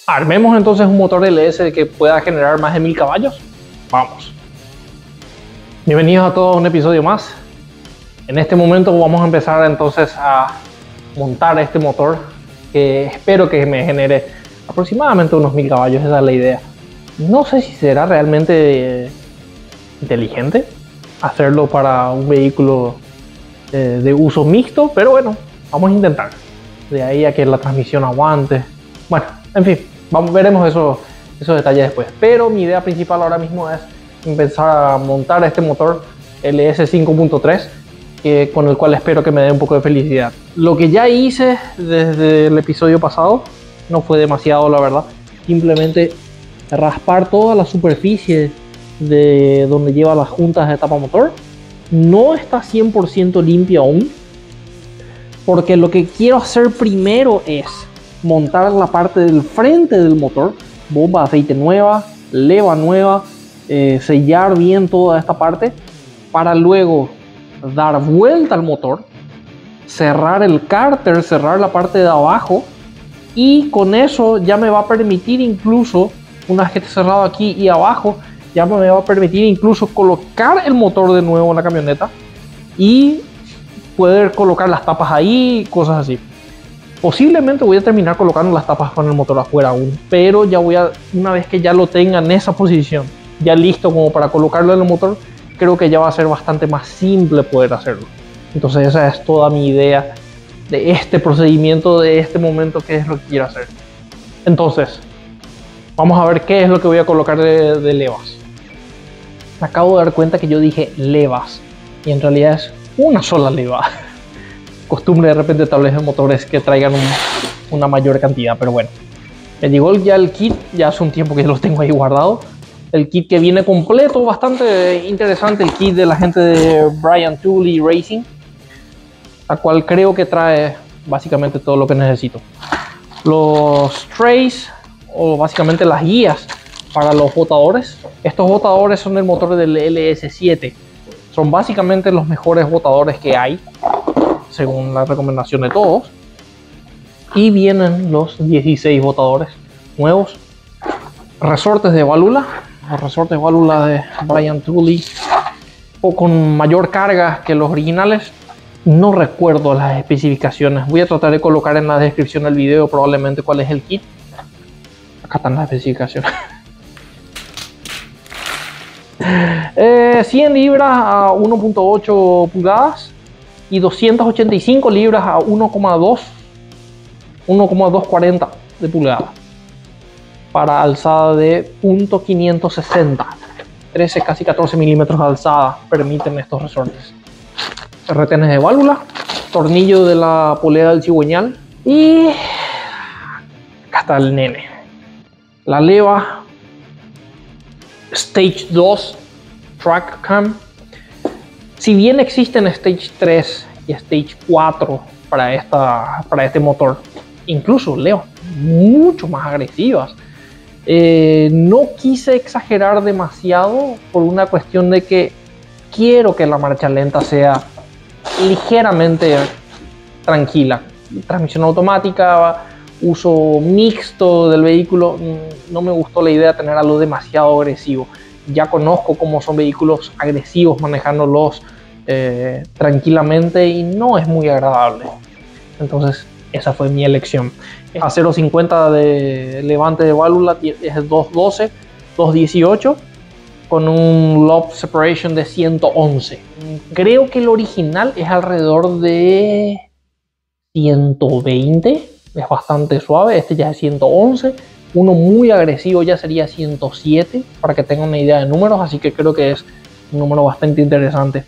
Armemos entonces un motor LS que pueda generar más de 1000 caballos. Vamos. Bienvenidos a todos a un episodio más. En este momento vamos a empezar entonces a montar este motor que espero que me genere aproximadamente unos 1000 caballos. Esa es la idea. No sé si será realmente inteligente hacerlo para un vehículo de uso mixto, pero bueno, vamos a intentar. De ahí a que la transmisión aguante. Bueno, en fin, veremos esos detalles después. Pero mi idea principal ahora mismo es empezar a montar este motor LS 5.3 con el cual espero que me dé un poco de felicidad. Lo que ya hice desde el episodio pasado no fue demasiado, la verdad. Simplemente raspar toda la superficie de donde lleva las juntas de tapa motor. No está 100% limpia aún, porque lo que quiero hacer primero es montar la parte del frente del motor, bomba de aceite nueva, leva nueva, sellar bien toda esta parte para luego dar vuelta al motor, cerrar el cárter, cerrar la parte de abajo, y con eso ya me va a permitir incluso, una vez que esté cerrado aquí y abajo, ya me va a permitir incluso colocar el motor de nuevo en la camioneta y poder colocar las tapas ahí, cosas así. Posiblemente voy a terminar colocando las tapas con el motor afuera aún, pero ya una vez que ya lo tenga en esa posición, ya listo como para colocarlo en el motor, creo que ya va a ser bastante más simple poder hacerlo. Entonces esa es toda mi idea de este procedimiento, de este momento, que es lo que quiero hacer. Entonces, vamos a ver qué es lo que voy a colocar de levas. Me acabo de dar cuenta que yo dije levas y en realidad es una sola leva. Costumbre de repente tal vez de motores que traigan una mayor cantidad, pero bueno. Me llegó ya el kit, ya hace un tiempo que lo tengo ahí guardado. El kit que viene completo, bastante interesante, el kit de la gente de Brian Tooley Racing, la cual creo que trae básicamente todo lo que necesito. Los trays, o básicamente las guías para los botadores. Estos botadores son del motor del LS7. Son básicamente los mejores botadores que hay, según la recomendación de todos. Y vienen los 16 botadores nuevos. Resortes de válvula. Los resortes de válvula de Brian Tooley, o con mayor carga que los originales. No recuerdo las especificaciones. Voy a tratar de colocar en la descripción del video probablemente cuál es el kit. Acá están las especificaciones. 100 libras a 1.8 pulgadas y 285 libras a 1,240 de pulgada para alzada de .560. 13, casi 14 milímetros de alzada permiten estos resortes. Retenes de válvula, tornillo de la polea del cigüeñal, y acá está el nene. La leva Stage 2 Track Cam. Si bien existen Stage 3 y Stage 4 para este motor, incluso levas mucho más agresivas, no quise exagerar demasiado por una cuestión de que quiero que la marcha lenta sea ligeramente tranquila. Transmisión automática, uso mixto del vehículo, no me gustó la idea de tener algo demasiado agresivo. Ya conozco cómo son vehículos agresivos manejándolos tranquilamente y no es muy agradable. Entonces esa fue mi elección. A 0.50 de levante de válvula es 212, 218 con un lob separation de 111. Creo que el original es alrededor de 120. Es bastante suave, este ya es 111. Uno muy agresivo ya sería 107, para que tengan una idea de números, así que creo que es un número bastante interesante.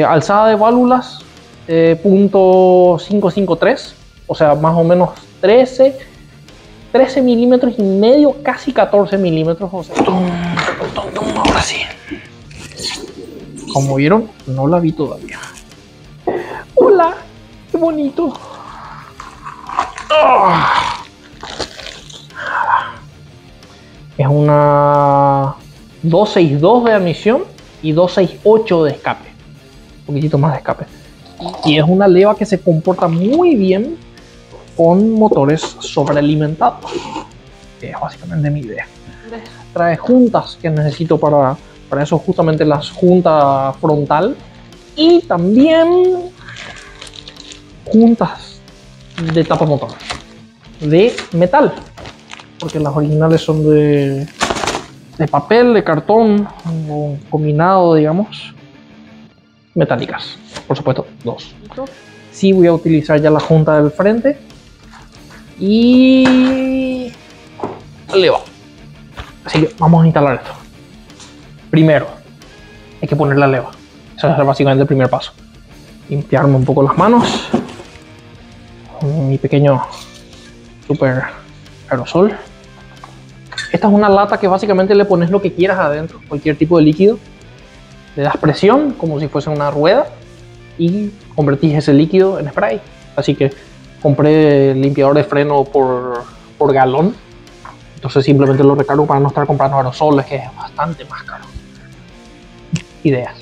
Alzada de válvulas, .553, o sea, más o menos 13 milímetros y medio, casi 14 milímetros. O sea, ahora sí. Como vieron, no la vi todavía. Hola, qué bonito. Es una 262 de admisión y 268 de escape, un poquitito más de escape, y es una leva que se comporta muy bien con motores sobrealimentados. que es básicamente mi idea. Trae juntas que necesito para eso, justamente las juntas frontal, y también juntas de tapa motor de metal, porque las originales son de papel, de cartón, o combinado, digamos, metálicas. Por supuesto, 2. Sí, voy a utilizar ya la junta del frente y leva. Así que vamos a instalar esto. Primero hay que poner la leva. Eso es básicamente el primer paso. Limpiarme un poco las manos con mi pequeño super aerosol. Esta es una lata que básicamente le pones lo que quieras adentro, cualquier tipo de líquido. Le das presión como si fuese una rueda y convertís ese líquido en spray. Así que compré limpiador de freno por galón. Entonces simplemente lo recargo para no estar comprando aerosoles, que es bastante más caro. Ideas.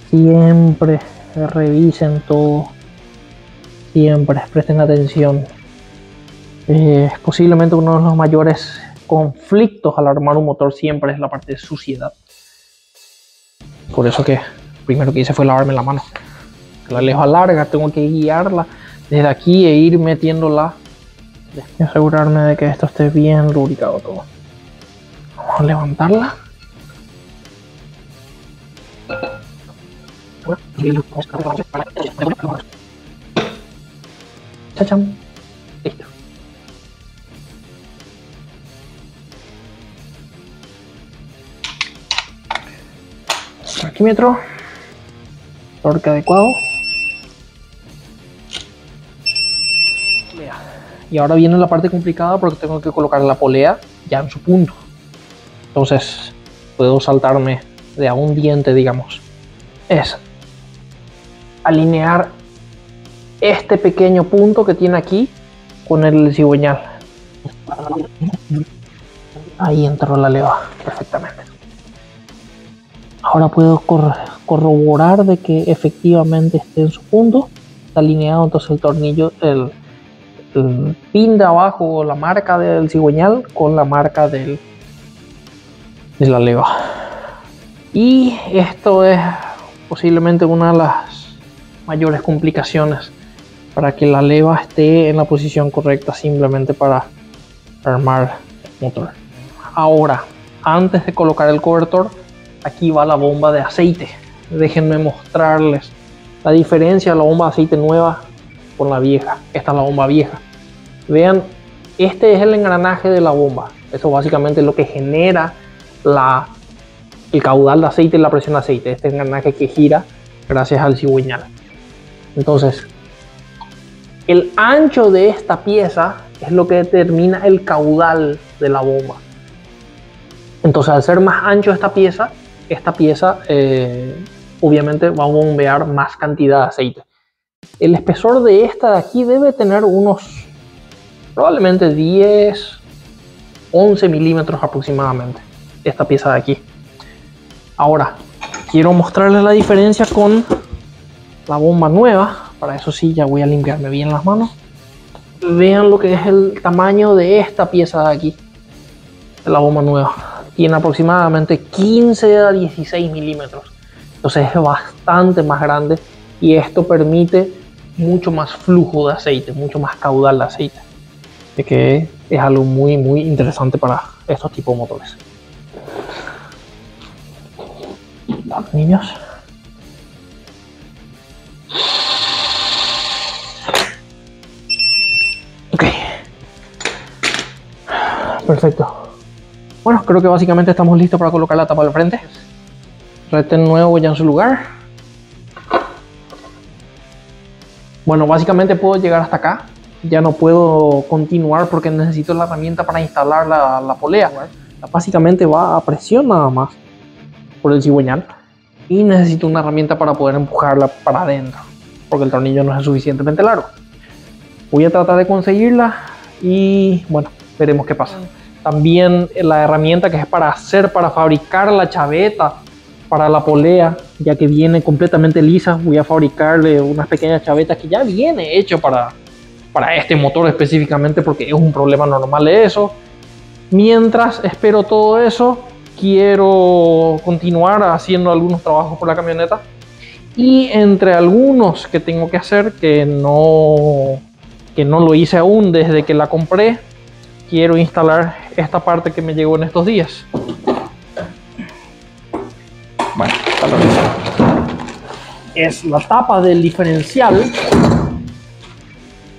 Siempre revisen todo. Siempre presten atención. Posiblemente uno de los mayores conflictos al armar un motor siempre es la parte de suciedad. Por eso que primero que hice fue lavarme la mano. La leva larga, tengo que guiarla desde aquí e ir metiéndola y asegurarme de que esto esté bien lubricado todo. Vamos a levantarla. Chacham. Listo. Parquímetro. Torque adecuado. Y ahora viene la parte complicada porque tengo que colocar la polea ya en su punto. Entonces puedo saltarme de a un diente, digamos. Es alinear este pequeño punto que tiene aquí con el cigüeñal. Ahí entró la leva perfectamente. Ahora puedo corroborar de que efectivamente esté en su punto. Está alineado, entonces el tornillo, el pin de abajo, la marca del cigüeñal con la marca de la leva. Y esto es posiblemente una de las mayores complicaciones para que la leva esté en la posición correcta, simplemente para armar el motor. Ahora, antes de colocar el cobertor, aquí va la bomba de aceite. Déjenme mostrarles la diferencia de la bomba de aceite nueva con la vieja. Esta es la bomba vieja. Vean, este es el engranaje de la bomba. Eso básicamente es lo que genera el caudal de aceite y la presión de aceite. Este engranaje que gira gracias al cigüeñal. Entonces, el ancho de esta pieza es lo que determina el caudal de la bomba. Entonces, al ser más ancho esta pieza obviamente va a bombear más cantidad de aceite. El espesor de esta de aquí debe tener unos probablemente 10, 11 milímetros aproximadamente. Esta pieza de aquí. Ahora, quiero mostrarles la diferencia con la bomba nueva. Para eso sí, ya voy a limpiarme bien las manos. Vean lo que es el tamaño de esta pieza de aquí, de la bomba nueva. Tiene aproximadamente 15 a 16 milímetros. Entonces es bastante más grande y esto permite mucho más flujo de aceite, mucho más caudal de aceite. De que es algo muy interesante para estos tipos de motores. Niños. Ok. Perfecto. Bueno, creo que básicamente estamos listos para colocar la tapa del frente. Retén nuevo ya en su lugar. Bueno, básicamente puedo llegar hasta acá. Ya no puedo continuar porque necesito la herramienta para instalar la polea. Básicamente va a presión nada más por el cigüeñal. Y necesito una herramienta para poder empujarla para adentro, porque el tornillo no es suficientemente largo. Voy a tratar de conseguirla y bueno, veremos qué pasa. También la herramienta que es para fabricar la chaveta para la polea, ya que viene completamente lisa, voy a fabricarle unas pequeñas chavetas que ya viene hecho para este motor específicamente, porque es un problema normal de eso. Mientras espero todo eso, quiero continuar haciendo algunos trabajos por la camioneta. Y entre algunos que tengo que hacer, que no lo hice aún desde que la compré, quiero instalar esta parte que me llegó en estos días. Bueno, es la tapa del diferencial,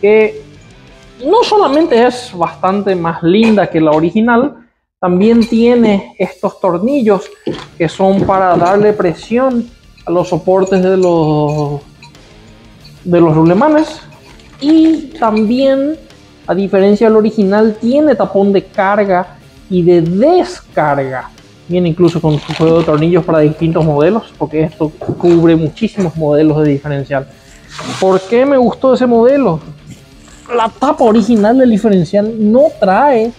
que no solamente es bastante más linda que la original, también tiene estos tornillos que son para darle presión a los soportes de los rulemanes. Y también, a diferencia del original, tiene tapón de carga y de descarga. Viene incluso con su juego de tornillos para distintos modelos, porque esto cubre muchísimos modelos de diferencial. ¿Por qué me gustó ese modelo? La tapa original del diferencial no trae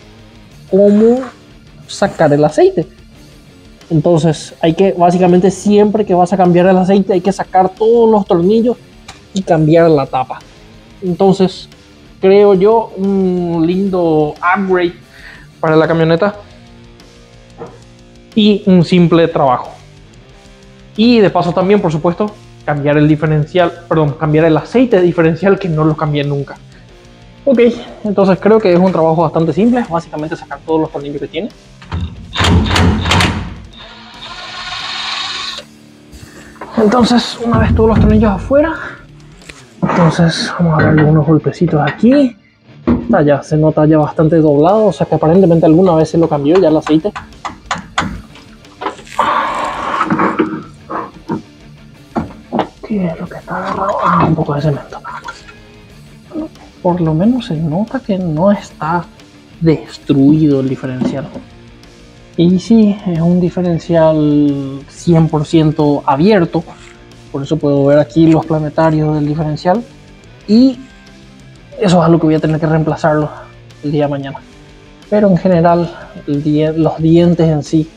cómo sacar el aceite. Entonces hay que, básicamente, siempre que vas a cambiar el aceite, hay que sacar todos los tornillos y cambiar la tapa. Entonces creo yo un lindo upgrade para la camioneta y un simple trabajo. Y de paso también, por supuesto, cambiar el diferencial, perdón, cambiar el aceite diferencial, que no lo cambié nunca. Ok, entonces creo que es un trabajo bastante simple, básicamente sacar todos los tornillos que tiene. Entonces, una vez todos los tornillos afuera, entonces vamos a darle unos golpecitos aquí. Está ya, se nota ya bastante doblado, o sea que aparentemente alguna vez se lo cambió ya el aceite. ¿Qué es lo que está agarrado? Un poco de cemento nada más. Por lo menos se nota que no está destruido el diferencial. Y sí, es un diferencial 100% abierto. Por eso puedo ver aquí los planetarios del diferencial. Y eso es algo que voy a tener que reemplazarlo el día de mañana. Pero en general, los dientes en sí,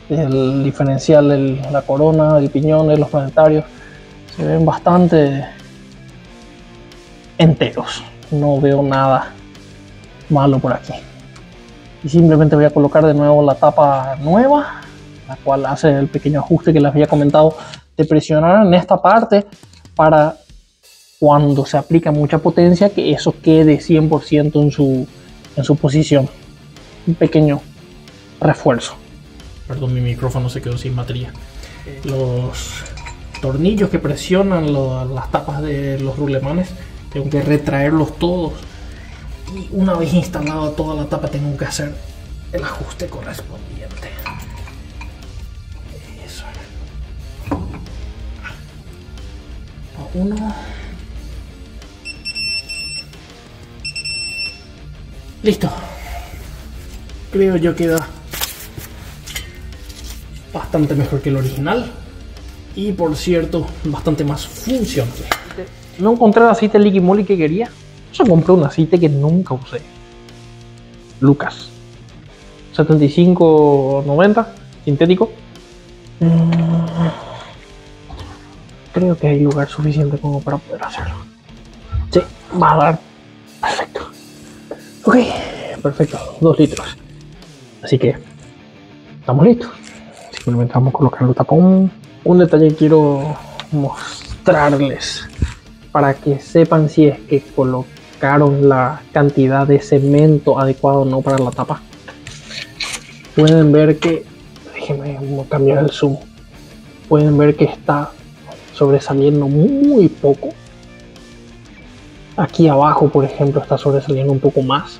el diferencial, la corona, el piñón, los planetarios, se ven bastante enteros. No veo nada malo por aquí. Y simplemente voy a colocar de nuevo la tapa nueva, la cual hace el pequeño ajuste que les había comentado de presionar en esta parte para cuando se aplica mucha potencia que eso quede 100% en su posición. Un pequeño refuerzo. Perdón, mi micrófono se quedó sin batería. Los tornillos que presionan las tapas de los rulemanes tengo que retraerlos todos, y una vez instalada toda la tapa tengo que hacer el ajuste correspondiente. Eso. Uno. Listo. Creo yo queda bastante mejor que el original. Y por cierto, bastante más funcional. No encontré el aceite Liqui Moly que quería. Yo compré un aceite que nunca usé. Lucas 75-90 sintético. Creo que hay lugar suficiente como para poder hacerlo. Sí, va a dar perfecto. Ok, perfecto, 2 litros. Así que estamos listos. Simplemente vamos a colocar el tapón. Un detalle que quiero mostrarles para que sepan si es que colocaron la cantidad de cemento adecuado o no para la tapa. Pueden ver que, déjenme cambiar el zoom, pueden ver que está sobresaliendo muy poco. Aquí abajo, por ejemplo, está sobresaliendo un poco más,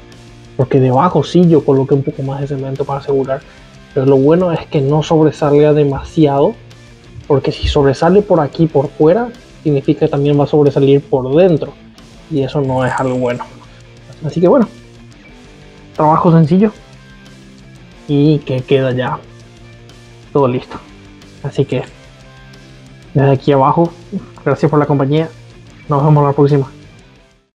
porque debajo sí yo coloqué un poco más de cemento para asegurar, pero lo bueno es que no sobresalga demasiado, porque si sobresale por aquí por fuera significa que también va a sobresalir por dentro, y eso no es algo bueno. Así que bueno, trabajo sencillo y que queda ya todo listo. Así que desde aquí abajo, gracias por la compañía, nos vemos la próxima.